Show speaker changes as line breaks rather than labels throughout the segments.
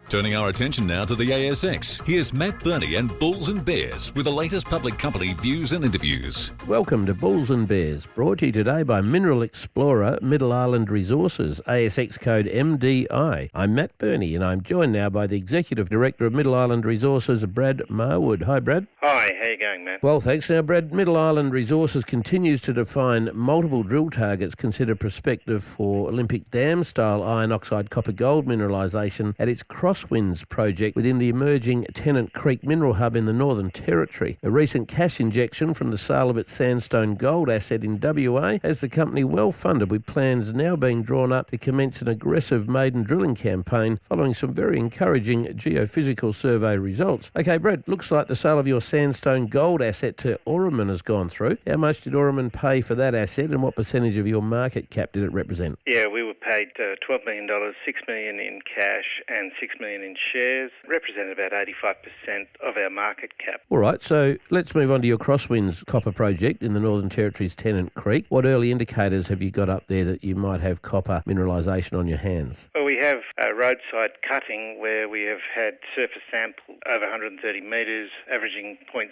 Turning our attention now to the ASX, here's Matt Birney and Bulls and Bears with the latest public company views and interviews.
Welcome to Bulls and Bears, brought to you today by Mineral Explorer Middle Island Resources, ASX code MDI. I'm Matt Birney and I'm joined now by the Executive Director of Middle Island Resources, Brad Marwood. Hi, Brad.
Hi, how you going, Matt?
Well, thanks. Now, Brad, Middle Island Resources continues to define multiple drill targets considered prospective for Olympic Dam-style iron oxide copper-gold mineralisation at its Crosswinds project within the emerging Tenant Creek mineral hub in the Northern Territory. A recent cash injection from the sale of its sandstone gold asset in WA has the company well funded, with plans now being drawn up to commence an aggressive maiden drilling campaign following some very encouraging geophysical survey results. Okay, Brad, looks like the sale of your sandstone gold asset to Orman has gone through. How much did Orman pay for that asset and what percentage of your market cap did it represent?
Yeah, we were paid $12 million, $6 million in cash and $6 million in shares, represented about 85% of our market cap.
All right, so let's move on to your Crosswinds copper project in the Northern Territory's Tenant Creek. What early indicators have you got up there that you might have copper mineralisation on your hands?
Well, we have roadside cutting where we have had surface sample over 130 metres, averaging 0.7%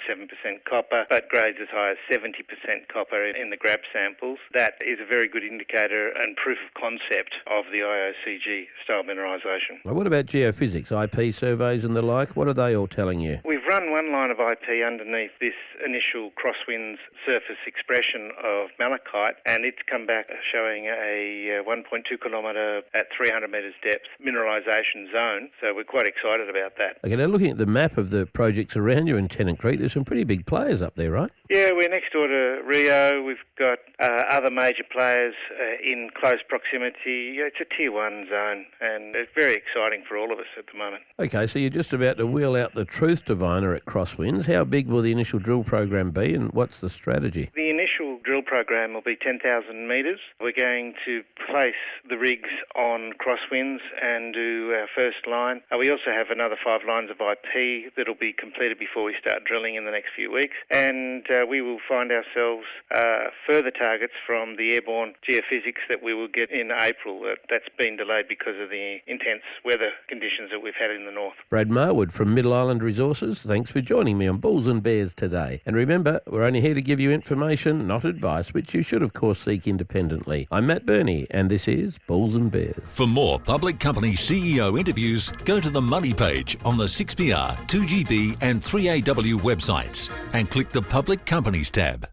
copper, but grades as high as 70% copper in the grab samples. That is a very good indicator and proof of concept of the IOCG style mineralisation.
Well, what about geophysics, IP surveys and the like? What are they all telling you?
We've run one line of IP underneath this initial Crosswinds surface expression of malachite, and it's come back showing a 1.2 kilometre at 300 metres depth mineralisation zone, so we're quite excited about that.
Okay, now looking at the map of the projects around you in Tenant Creek, there's some pretty big players up there, right?
Yeah, we're next door to Rio. We've got other major players in close proximity. It's a tier 1 zone, and it's very exciting for all of us at the moment.
Okay, so you're just about to wheel out the truth diviner at Crosswinds. How big will the initial drill program be, and what's the strategy?
The initial drill program will be 10,000 metres. We're going to place the rigs on Crosswinds and do our first line. We also have another 5 lines of IP that'll be completed before we start drilling in the next few weeks, and we will find ourselves further targets from the airborne geophysics that we will get in April. That's been delayed because of the intense weather conditions that we've had in the north. Brad
Marwood from Middle Island Resources, thanks for joining me on Bulls and Bears today. And remember, we're only here to give you information, not advice, which you should of course seek independently. I'm Matt Birney and this is Bulls and Bears.
For more public company CEO interviews, go to the Money page on the 6PR, 2GB and 3AW websites and click the Public Companies tab.